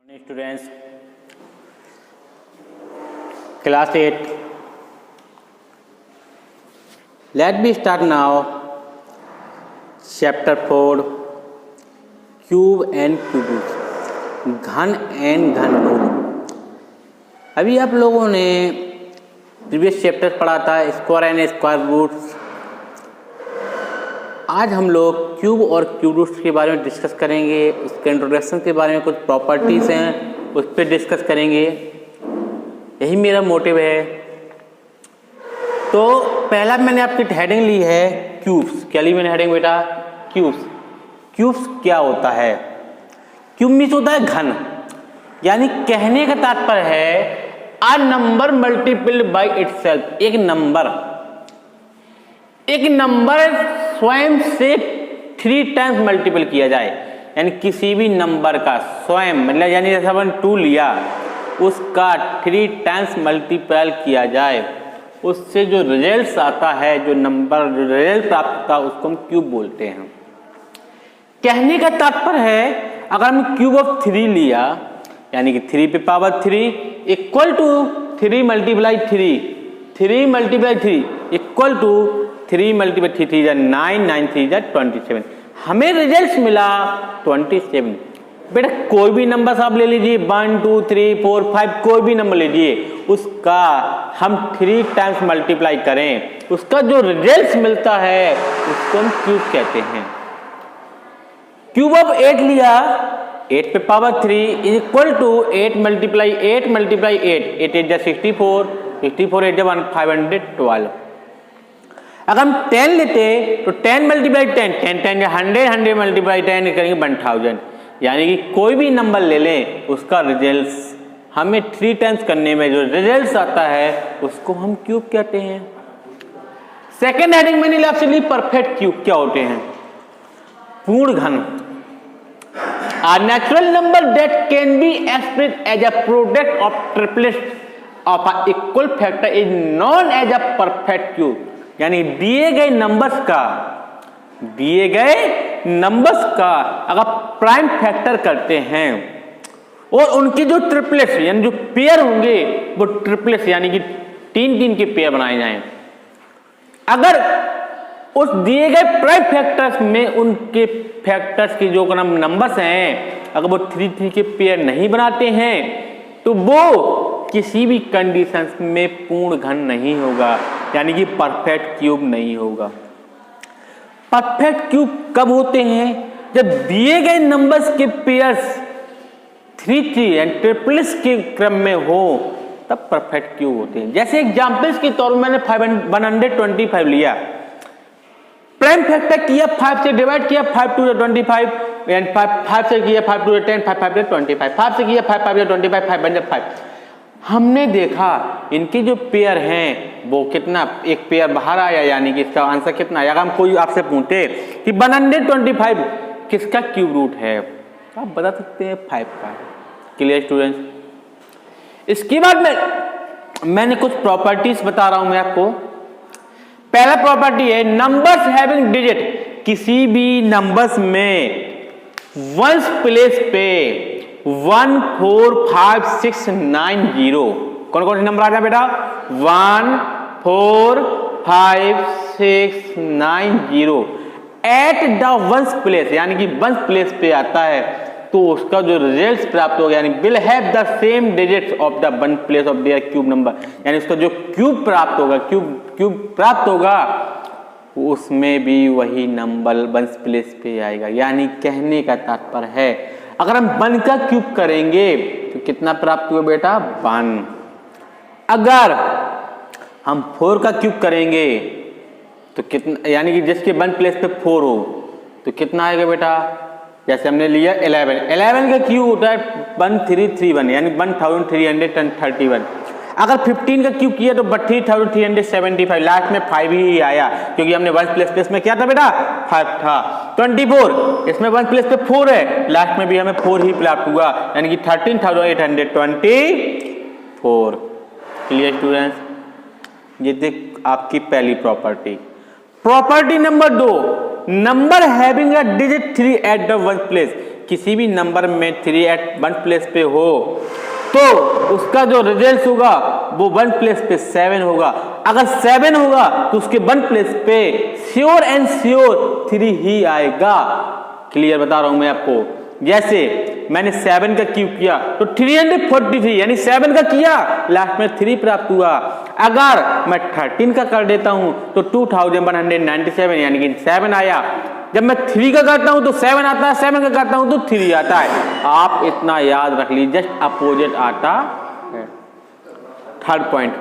Students, class 8. Let me start now. Chapter 4, Cube and Cubes, घन and घनमूल। अभी आप लोगों ने प्रीवियस चैप्टर पढ़ा था स्क्वायर एंड स्क्वायर रूट्स। आज हम लोग क्यूब और क्यूब रूट्स के बारे में डिस्कस करेंगे। उसके इंट्रोडक्शन के बारे में कुछ प्रॉपर्टीज़ हैं उस पर डिस्कस करेंगे। यही मेरा मोटिव है। तो पहला मैंने आपकी हेडिंग ली है क्यूब्स। क्या ली मैंने हेडिंग बेटा? क्यूब्स। क्यूब्स क्या होता है? क्यूब मीन्स होता है घन, यानी कहने का तात्पर्य है a number multiplied by itself. एक नंबर स्वयं से 3 टाइम्स मल्टीपल किया जाए, यानी किसी भी नंबर का स्वयं मतलब यानी जैसे अपन 2 लिया उसका 3 टाइम्स मल्टीपल किया जाए, उससे जो रिजल्ट आता है, जो नंबर रिजल्ट प्राप्त होता है उसको हम क्यूब बोलते हैं। कहने का तात्पर्य है अगर हम क्यूब ऑफ 3 लिया यानी कि 3 पे power 3 equal to 3 multiply 3 multiply 3 equal to 3 multiply 3 3 9 9 3 27। हमें रिजल्ट मिला 27। बेटा कोई भी नंबर आप ले लीजिए 1 2 3 4 5 कोई भी नंबर लीजिए, उसका हम 3 टाइम्स मल्टीप्लाई करें, उसका जो रिजल्ट मिलता है उसको हम क्यूब कहते हैं। क्यूब ऑफ 8 लिया 8 पे power 3 is equal to 8 multiply 8 multiply 8 8 8 64 64 8 512। अगर हम 10 लेते तो 10 मल्टीप्लाई 10 10 10 100 100 मल्टीप्लाई 10 करेंगे 1000। यानी कि कोई भी नंबर ले लें उसका रिजल्ट हमें 3 टाइम्स करने में जो रिजल्ट आता है उसको हम क्यूब कहते हैं। सेकेंड हेडिंग मैंने आपसे ली परफेक्ट क्यूब। क्या होते हैं? पूर्ण घन। A natural number that can be expressed as a product of triplets of an equal factor is known as a perfect cube। यानी दिए गए नंबर्स का अगर प्राइम फैक्टर करते हैं और उनके जो ट्रिपलेट्स यानी जो पेयर होंगे वो ट्रिपलेट्स यानी कि 3 के पेयर बनाए जाएं। अगर उस दिए गए प्राइम फैक्टर्स में उनके फैक्टर्स के जो नंबर्स हैं अगर वो 3 के पेयर नहीं बनाते हैं तो वो किसी भी कंडीशंस में पूर्ण घन नहीं होगा, यानी कि परफेक्ट क्यूब नहीं होगा। परफेक्ट क्यूब कब होते हैं? जब दिए गए नंबर्स के पेयर्स 3 एंड ट्रिपल्स के क्रम में हो तब परफेक्ट क्यूब होते हैं। जैसे एग्जांपल्स के तौर में मैंने 125 लिया, प्राइम फैक्टर किया 5 से डिवाइड किया 5 2 25 एंड 5 से किया 5 2 10 5 5 25 5 से किया 5 5 25 5 बन 5। हमने देखा इनके जो पेयर हैं वो कितना, एक पेयर बाहर आया यानी कि इसका आंसर कितना आया। अगर हम कोई आपसे पूछते कि 125 किसका क्यूब रूट है तो आप बता सकते हैं 5 का। Clear students? इसके बाद मैंने कुछ प्रॉपर्टीज बता रहा हूं मैं आपको। पहला प्रॉपर्टी है नंबर्स हैविंग डिजिट। किसी भी नंबर्स में वंस प्लेस पे 1 4 5 6 9 0 कौन कौन से नंबर आ जाए बेटा? 1 4 5 6 9 0 एट द वंस प्लेस, यानी कि वंस प्लेस पे आता है तो उसका जो रिजल्ट प्राप्त होगा यानी will have the same digits of the one place of their cube number, यानी उसका जो क्यूब प्राप्त होगा उसमें भी वही नंबर वंस प्लेस पे आएगा। यानी कहने का तात्पर्य है अगर हम 1 का क्यूब करेंगे तो कितना प्राप्त होगा बेटा? 1। अगर हम 4 का क्यूब करेंगे तो कितना, यानी कि जिसके 1 प्लेस पे 4 हो तो कितना आएगा बेटा? जैसे हमने लिया 11 का क्यूब होता है 1331 यानी 1331। अगर 15 का क्यूब किया तो 3375, लास्ट में 5 ही आया क्योंकि हमने 1 प्लेस में क्या था बेटा? 5 था। 24 इसमें 1 प्लेस पे 4 है, लास्ट में भी हमें 4 ही प्राप्त हुआ यानी कि 13,824। Clear students? ये देख आपकी पहली property. Property number 2 number having a digit 3 at the one place, किसी भी नंबर में 3 एट वन प्लेस पे हो तो उसका जो रिजल्ट होगा वो वन प्लेस पे 7 होगा। अगर 7 होगा तो उसके वन प्लेस पे श्योर एंड श्योर 3 ही आएगा। क्लियर बता रहा हूं मैं आपको। जैसे मैंने 7 का क्यूब किया तो 343 यानी 7 का किया, लास्ट में 3 प्राप्त हुआ। अगर मैं 13 का कर देता हूं तो 2197 यानी कि 7 आया। जब मैं 3 का करता हूं तो 7 आता है, 7 का करता हूं तो 3 आता है। आप इतना याद रख लीजिए, जस्ट अपोजिट आता है। Third point,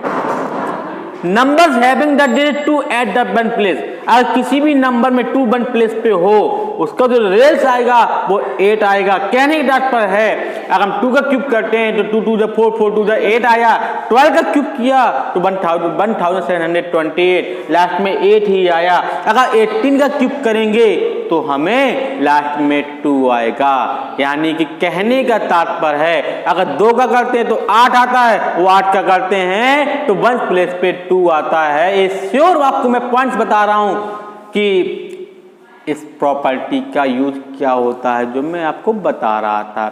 numbers having the digit 2 at the one place, अगर किसी भी नंबर में 2 वन प्लेस पे हो उसका जो रिजल्ट आएगा वो 8 आएगा। कहने की तात्पर्य है अगर हम 2 का क्यूब करते हैं तो 2 2 जा 4 4 2 जा 8 आया। 12 का क्यूब किया तो 1728, लास्ट में 8 ही आया। अगर 18 का क्यूब करेंगे तो हमें लास्ट में 2 आएगा। यानी कि कहने का तात्पर्य है अगर 2 का करते हैं तो 8 आता है, वो 8 का करते हैं तो वन प्लेस पे 2 आता है। ये श्योर आपको मैं पॉइंट्स बता रहा हूं कि इस प्रॉपर्टी का यूज क्या होता है जो मैं आपको बता रहा था।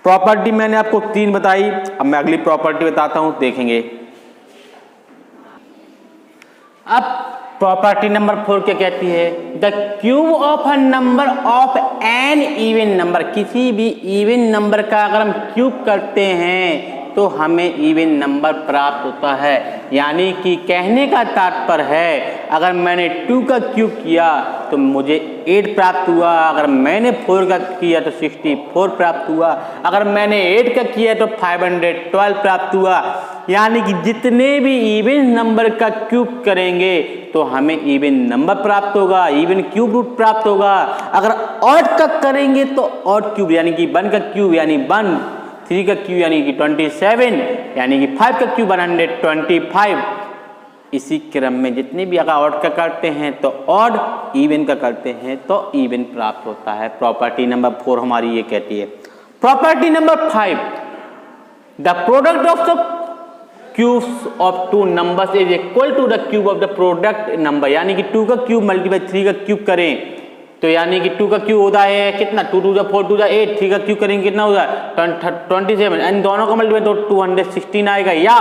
प्रॉपर्टी मैंने आपको 3 बताई, अब मैं अगली प्रॉपर्टी बताता हूं, देखेंगे। अब प्रॉपर्टी नंबर 4 क्या कहती है? The cube of a number of an even number, किसी भी इवन नंबर का अगर हम क्यूब करते हैं तो हमें इवन नंबर प्राप्त होता है। यानी कि कहने का तात्पर्य है अगर मैंने 2 का क्यूब किया तो मुझे 8 प्राप्त हुआ। अगर मैंने 4 का किया तो 64 प्राप्त हुआ। अगर मैंने 8 का किया तो 512 प्राप्त हुआ। यानी कि जितने भी इवन नंबर का क्यूब करेंगे तो हमें इवन नंबर प्राप्त होगा, इवन क्यूब रूट प्राप्त होगा। अगर ऑड का करेंगे तो ऑड क्यूब यानी कि 1 का क्यूब यानी 1, 3 का क्यूब यानी कि 27, यानी कि 5 का क्यूब 125। इसी क्रम में जितने भी अगर ऑड का करते हैं तो ऑड, इवन का करते हैं तो इवन प्राप्त होता है। प्रॉपर्टी नंबर 4 हमारी ये कहती है। Property number 5, the product of the cubes of 2 numbers is equal to the cube of the product number. यानी कि 2 का क्यूब मल्टीप्लाई 3 का क्यूब करें तो यानी कि 2 का क्यूब होता है कितना, 2 2 जा 4 2 जा 8, 3 का क्यूब करेंगे कितना होगा 27, एंड दोनों का मल्टीप्लाई तो 216 आएगा। या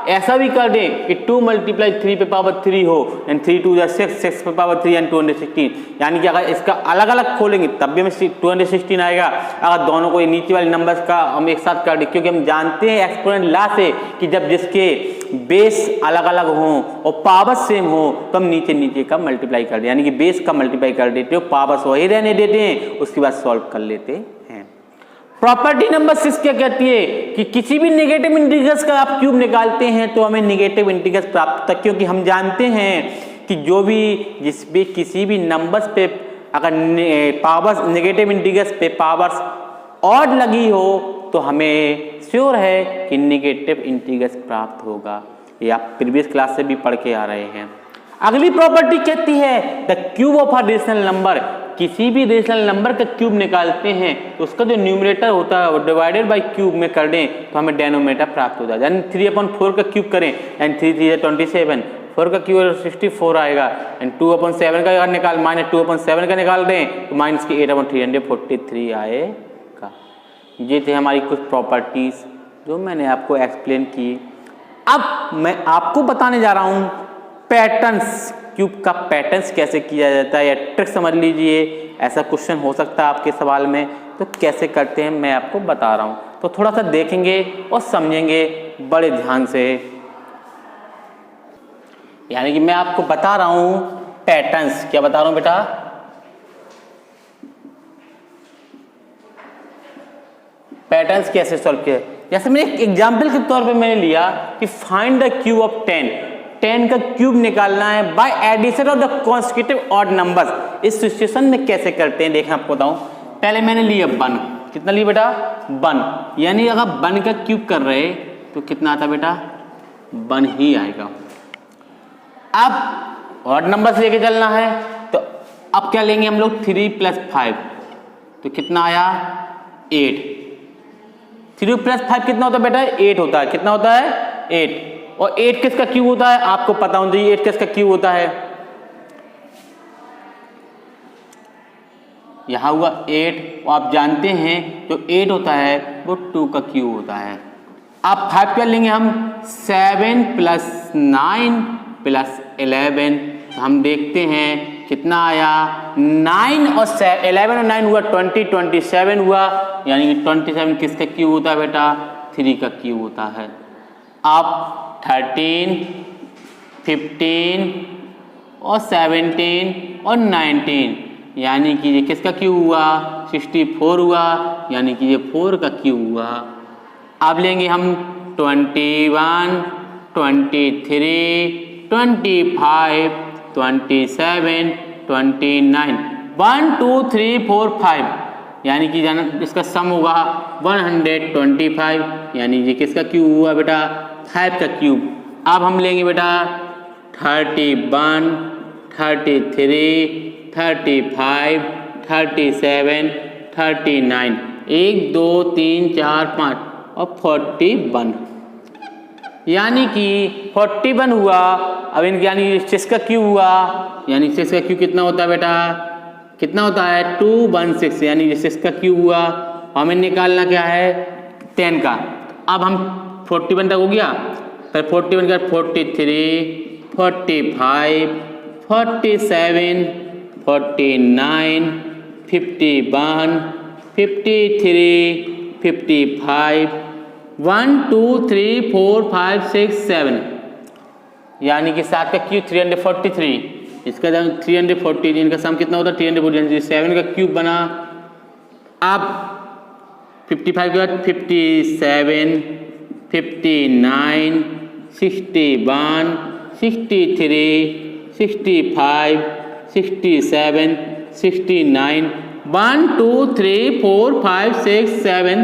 ऐसा भी कर दें कि 2 मल्टीप्लाई 3 पे पावर 3 हो एंड 3 2 जा 6, 6 पे पावर 3 एंड 216। यानी कि अगर इसका अलग अलग खोलेंगे तब भी हमें 216 आएगा। अगर दोनों को नीचे वाले नंबर्स का हम एक साथ कर दें, क्योंकि हम जानते हैं एक्सपोनेंट लॉ से कि जब जिसके बेस अलग अलग हों और पावर सेम हो तो हम नीचे नीचे का मल्टीप्लाई कर दें। यानी कि बेस का मल्टीप्लाई कर देते हो, पावर वही रहने देते हैं, उसके बाद सॉल्व कर लेते हैं। प्रॉपर्टी नंबर 6 क्या कहती है कि किसी भी नेगेटिव इंटीग्रल्स का आप क्यूब निकालते हैं तो हमें नेगेटिव इंटीग्रल्स प्राप्त होता है। क्योंकि हम जानते हैं कि जो भी जिस भी किसी भी नंबर्स पे अगर पावर्स नेगेटिव इंटीग्रल्स पे पावर्स ऑड लगी हो तो हमें श्योर है कि नेगेटिव इंटीग्रल्स प्राप्त होगा। ये आप प्रीवियस क्लास से भी पढ़ के आ रहे हैं। अगली प्रॉपर्टी कहती है the cube of a rational number, किसी भी रेशनल नंबर का क्यूब निकालते हैं तो उसका जो न्यूमरेटर होता है वो डिवाइडेड बाय क्यूब में कर दें तो हमें डेनोमिनेटर प्राप्त हो जाएगा। यानी 3/4 का क्यूब करें एंड 3 3 27, 4 का क्यूब 64 आएगा एंड 2/7 का निकाल माइनस 2/7 का निकाल दें तो माइनस की 8/343 आएगा। ये थे हमारी कुछ प्रॉपर्टीज जो मैंने आपको एक्सप्लेन की। अब मैं आपको बताने जा रहा हूँ पैटर्न्स, क्यूब का पैटर्न्स कैसे किया जाता है या ट्रिक समझ लीजिए। ऐसा क्वेश्चन हो सकता है आपके सवाल में, तो कैसे करते हैं मैं आपको बता रहा हूं। तो थोड़ा सा देखेंगे और समझेंगे बड़े ध्यान से। यानी कि मैं आपको बता रहा हूं पैटर्न्स। क्या बता रहा हूं बेटा? पैटर्न्स कैसे सॉल्व किया। जैसे मैंने एक एग्जाम्पल के तौर पे मैंने लिया कि फाइंड द क्यूब ऑफ 10 का क्यूब निकालना है by addition of the consecutive odd numbers. इस सिचुएशन में कैसे करते हैं देखना आपको बताऊं। पहले मैंने लिया 1, कितना लिया बेटा 1, यानी अगर 1 का क्यूब कर रहे तो कितना आता बेटा 1 ही आएगा। अब ऑड नंबर लेके चलना है तो अब क्या लेंगे हम लोग 3 + 5 तो कितना आया 8। 3 + 5 कितना होता है बेटा 8 होता है। कितना होता है 8। और 8 किसका क्यूब होता है आपको पता होना चाहिए। 8 किसका क्यूब होता है यहाँ हुआ 8, और आप जानते हैं जो 8 होता है वो 2 का क्यूब होता है। अब 5 कर लेंगे हम, 7 + 9 + 11, तो हम देखते हैं कितना आया, 9 और 11 और 9 हुआ 20, 27 हुआ, यानी कि 27 किसका क्यूब होता है बेटा, 3 का क्यूब होता है। अब 13, 15 और 17 और 19, यानी कि ये किसका क्यूब हुआ, 64 हुआ, यानी कि ये 4 का क्यूब हुआ। अब लेंगे हम 21, 23, 25, 27, 29, 1 2 3 4 5, यानी कि जाना इसका सम होगा 125, यानी ये किसका क्यूब हुआ बेटा, 5 का क्यूब। अब हम लेंगे बेटा 31, 33, 35, 37, 39, 1 2 3 4 5 और 41, यानी कि 41 हुआ। अब इनके यानी 6 का क्यूब हुआ, यानी 6 का क्यूब कितना होता है बेटा, कितना होता है 216, यानी 6 का क्यूब हुआ। हमें निकालना क्या है 10 का। अब हम 41 तक हो गया, फिर 41 का 43, 45, 47, 49, 51, 53, 55, 1 2 3 4 5 6 7, यानी कि 7 का क्यूब 343, इसका 340, इनका सम कितना होता है 340, 7 का क्यूब बना। अब 55 के बाद 57, 59, 61, 63, 65, 67, 69, 1 2 3 4 5 6 7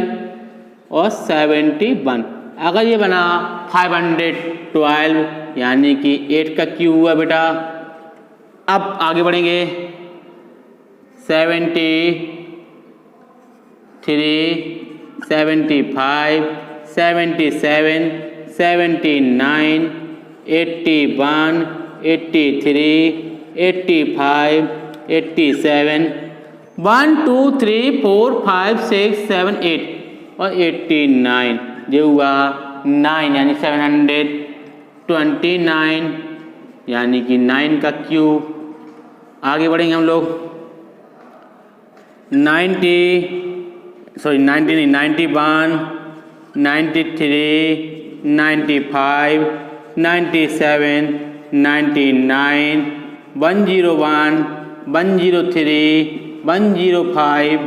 और 71। अगर ये बना 512, यानी कि 8 का क्यूब हुआ बेटा। अब आगे बढ़ेंगे 73, 75, 77, 79, 81, 83, 85, 87, 1 2 3 4 5 6 7 8 और 89, ये हुआ 9, यानी 729, यानी कि 9 का क्यूब। आगे बढ़ेंगे हम लोग 91, 93, 93, 95, 97, 99, 101, 103, 105,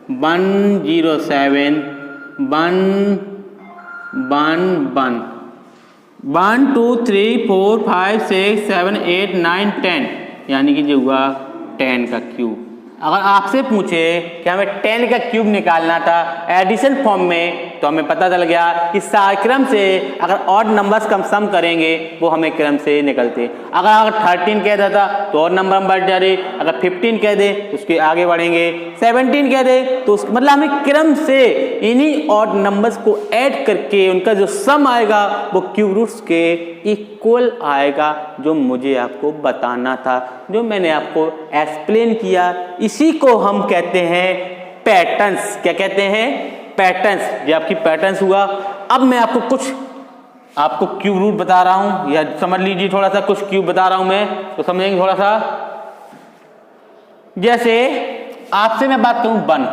107, 111, 1 2 3 4 5 6 7 8 9 10, यानी कि जो हुआ 10 का क्यूब। अगर आपसे पूछे कि हमें 10 का क्यूब निकालना था एडिशन फॉर्म में, तो हमें पता चल गया कि क्रम से अगर ऑड नंबर्स का सम करेंगे वो हमें क्रम से निकलते। अगर 13 कह देता तो और नंबर हम बढ़ जा रहे, अगर 15 कह दे तो उसके आगे बढ़ेंगे, 17 कह दे तो उसका मतलब हमें क्रम से इन्हीं ऑड नंबर्स को ऐड करके उनका जो सम आएगा वो क्यूब रूट्स के इक्वल आएगा, जो मुझे आपको बताना था, जो मैंने आपको एक्सप्लेन किया। इसी को हम कहते हैं पैटर्न्स। क्या कहते हैं? पैटर्न्स। ये आपकी पैटर्न्स हुआ। अब मैं आपको क्यूब रूट बता रहा हूं, या समझ लीजिए थोड़ा सा कुछ क्यूब बता रहा हूं मैं, तो समझेंगे थोड़ा सा। जैसे आपसे मैं बात करूं 1,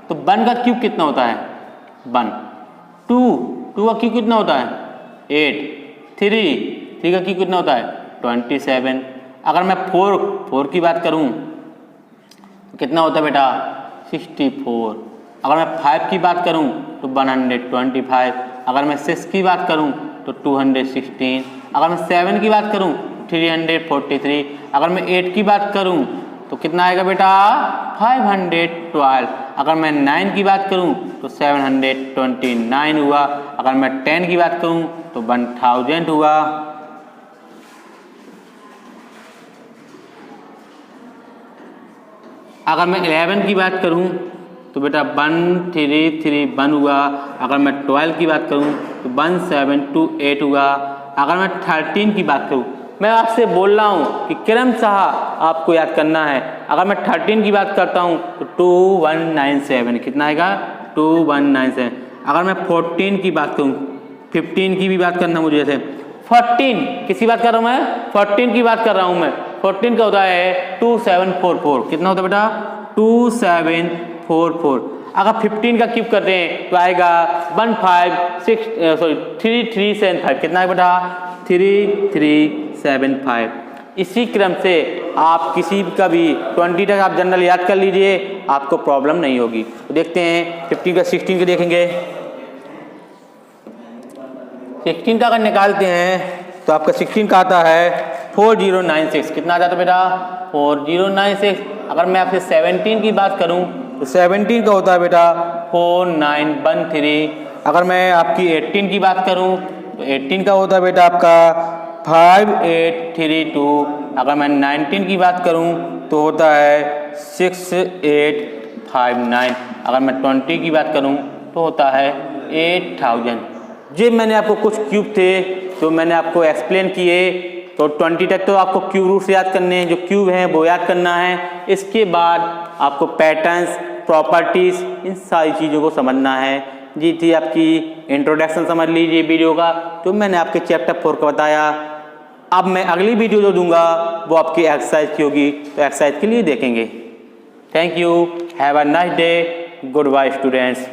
तो 1 का क्यूब कितना होता है 1, 2 का क्यूब कितना होता है 8, 3 का क्यूब कितना होता है 27। अगर मैं 4 की बात करूं तो कितना होता है बेटा 64। अगर मैं 5 की बात करूं तो 125। अगर मैं 6 की बात करूं तो 216। अगर मैं 7 की बात करूं 343। अगर मैं 8 की बात करूं तो कितना आएगा बेटा 512। अगर मैं 9 की बात करूं तो 729 हुआ। अगर मैं 10 की बात करूं तो 1000 हुआ। अगर मैं 11 की बात करूं तो बेटा 1331 हुआ। अगर मैं 12 की बात करूं तो 1728 हुआ। अगर मैं 13 की बात करूं मैं आपसे बोल रहा हूँ कि क्रमशः आपको याद करना है। अगर मैं 13 की बात करता हूँ तो 2197, कितना आएगा 2197। अगर मैं 14 की बात करूँ, 15 की भी बात करना मुझे, जैसे 14 किसी बात कर रहा हूँ मैं, 14 की बात कर रहा हूँ मैं, 14 का होता है 2744, कितना होता है बेटा 2744। अगर 15 का क्यूब करते हैं तो आएगा 3375, कितना है बेटा 3375। इसी क्रम से आप किसी का भी 20 तक आप जनरल याद कर लीजिए, आपको प्रॉब्लम नहीं होगी। तो देखते हैं 15 का 16 के देखेंगे। 16 का अगर निकालते हैं तो आपका 16 का आता है 4096, कितना आ जाता है बेटा 4096। अगर मैं आपसे 17 की बात करूं तो 17 का होता है बेटा 4913। अगर मैं आपकी 18 की बात करूं तो 18 का होता है बेटा आपका 5832। अगर मैं 19 की बात करूं तो होता है 6859। अगर मैं 20 की बात करूं तो होता है 8000। जो मैंने आपको कुछ क्यूब थे तो मैंने आपको एक्सप्लेन किए। तो 20 तक तो आपको क्यूब रूट्स याद करने हैं, जो क्यूब हैं वो याद करना है। इसके बाद आपको पैटर्न्स, प्रॉपर्टीज, इन सारी चीज़ों को समझना है। जी थी आपकी इंट्रोडक्शन, समझ लीजिए वीडियो का। तो मैंने आपके चैप्टर 4 का बताया। अब मैं अगली वीडियो जो दूंगा वो आपकी एक्सरसाइज की होगी, तो एक्सरसाइज के लिए देखेंगे। Thank you, have a nice day, goodbye students.